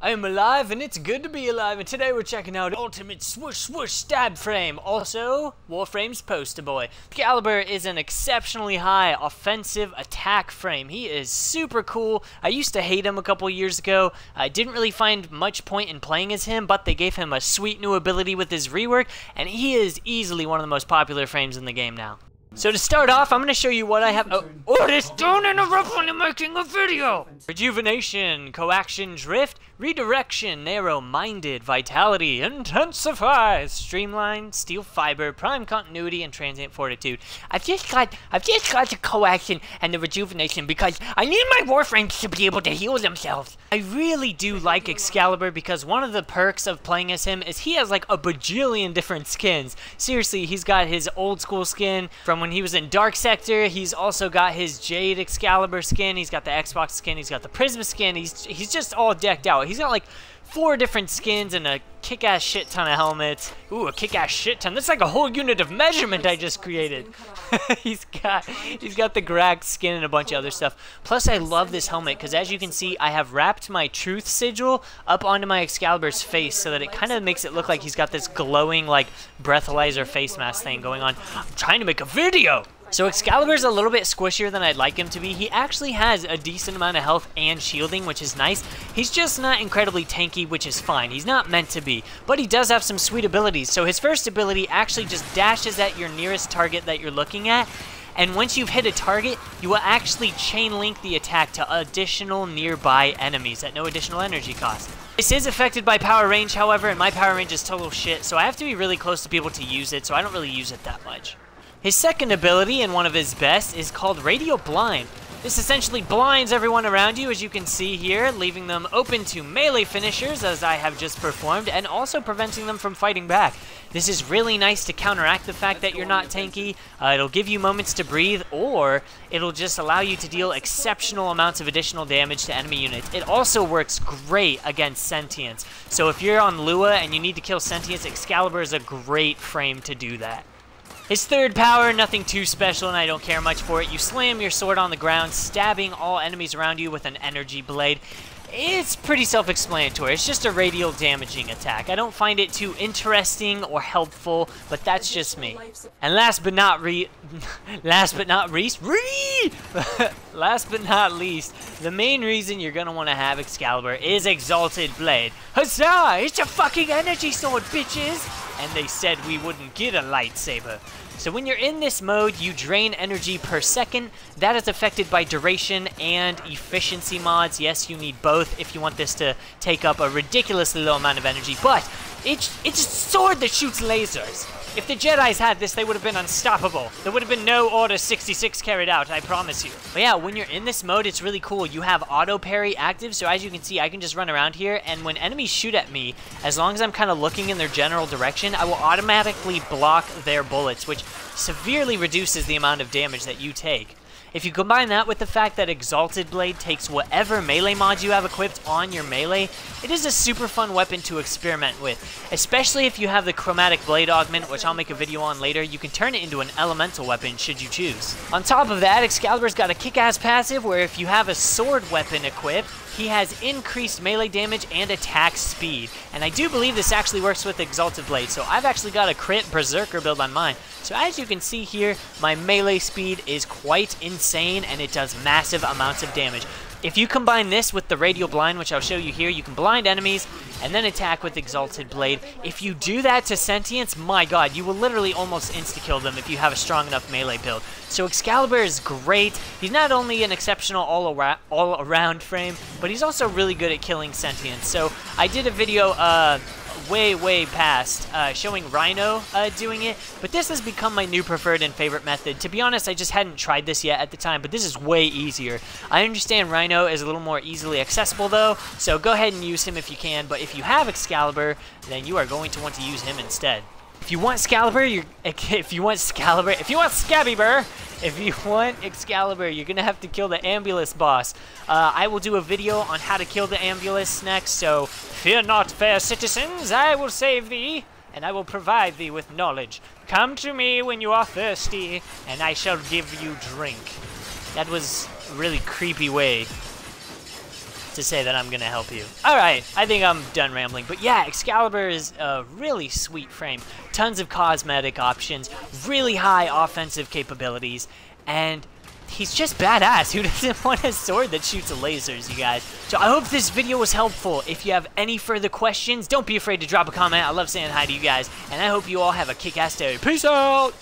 I am alive and it's good to be alive, and today we're checking out Ultimate Swoosh Swoosh Stab Frame, also Warframe's poster boy. Excalibur is an exceptionally high offensive attack frame. He is super cool. I used to hate him a couple years ago. I didn't really find much point in playing as him, but they gave him a sweet new ability with his rework, and he is easily one of the most popular frames in the game now. So to start off, I'm going to show you what I have. Don't interrupt when I'm making a video! Rejuvenation, Coaction Drift, Redirection, Narrow-Minded, Vitality, Intensifies, Streamline, Steel Fiber, Prime Continuity, and Transient Fortitude. I've just got the Coaction and the Rejuvenation because I need my Warframes to be able to heal themselves. I really do like Excalibur because one of the perks of playing as him is he has like a bajillion different skins. Seriously, he's got his old school skin from when he was in Dark Sector. He's also got his Jade Excalibur skin. He's got the Xbox skin. He's got the Prisma skin. He's just all decked out. He's got like 4 different skins and a kick-ass shit ton of helmets. Ooh, a kick-ass shit ton. That's like a whole unit of measurement I just created. he's got the Grag skin and a bunch of other stuff. Plus, I love this helmet because as you can see, I have wrapped my Truth Sigil up onto my Excalibur's face so that it kind of makes it look like he's got this glowing like breathalyzer face mask thing going on. I'm trying to make a video! So Excalibur's a little bit squishier than I'd like him to be. He actually has a decent amount of health and shielding, which is nice. He's just not incredibly tanky, which is fine. He's not meant to be. But he does have some sweet abilities. So his first ability actually just dashes at your nearest target that you're looking at. And once you've hit a target, you will actually chain link the attack to additional nearby enemies at no additional energy cost. This is affected by power range, however, and my power range is total shit, so I have to be really close to people to use it, so I don't really use it that much. His second ability, and one of his best, is called Radial Blind. This essentially blinds everyone around you, as you can see here, leaving them open to melee finishers, as I have just performed, and also preventing them from fighting back. This is really nice to counteract the fact that you're not tanky. It'll give you moments to breathe, or it'll just allow you to deal exceptional amounts of additional damage to enemy units. It also works great against sentients. So if you're on Lua and you need to kill sentients, Excalibur is a great frame to do that. His third power, nothing too special and I don't care much for it. You slam your sword on the ground, stabbing all enemies around you with an energy blade. It's pretty self-explanatory. It's just a radial damaging attack. I don't find it too interesting or helpful, but that's just me. And last but not least, the main reason you're gonna want to have Excalibur is Exalted Blade. Huzzah! It's a fucking energy sword, bitches! And they said we wouldn't get a lightsaber. So when you're in this mode, you drain energy per second. That is affected by duration and efficiency mods. Yes, you need both if you want this to take up a ridiculously low amount of energy, but it's a sword that shoots lasers. If the Jedis had this, they would have been unstoppable. There would have been no Order 66 carried out, I promise you. But yeah, when you're in this mode, it's really cool. You have auto parry active, so as you can see, I can just run around here, and when enemies shoot at me, as long as I'm kind of looking in their general direction, I will automatically block their bullets, which severely reduces the amount of damage that you take. If you combine that with the fact that Exalted Blade takes whatever melee mods you have equipped on your melee, it is a super fun weapon to experiment with. Especially if you have the Chromatic Blade Augment, which I'll make a video on later, you can turn it into an elemental weapon should you choose. On top of that, Excalibur's got a kick-ass passive where if you have a sword weapon equipped, he has increased melee damage and attack speed. And I do believe this actually works with Exalted Blade, so I've actually got a crit Berserker build on mine. So as you can see here, my melee speed is quite insane and it does massive amounts of damage. If you combine this with the Radial Blind, which I'll show you here, you can blind enemies and then attack with Exalted Blade. If you do that to sentients, my god, you will literally almost insta-kill them if you have a strong enough melee build. So Excalibur is great. He's not only an exceptional all-around frame, but he's also really good at killing sentients. So I did a video way past showing Rhino doing it, but this has become my new preferred and favorite method. To be honest, I just hadn't tried this yet at the time, but this is way easier. I understand Rhino is a little more easily accessible though, so go ahead and use him if you can, but if you have Excalibur, then you are going to want to use him instead. If you want Excalibur, if you want Excalibur, you're gonna have to kill the Ambulus boss. I will do a video on how to kill the Ambulus next, so fear not, fair citizens, I will save thee, and I will provide thee with knowledge. Come to me when you are thirsty, and I shall give you drink. That was a really creepy way to say that I'm gonna help you. Alright, I think I'm done rambling. But yeah, Excalibur is a really sweet frame. Tons of cosmetic options, really high offensive capabilities, and he's just badass. Who doesn't want a sword that shoots lasers, you guys? So I hope this video was helpful. If you have any further questions, don't be afraid to drop a comment. I love saying hi to you guys, and I hope you all have a kick-ass day. Peace out!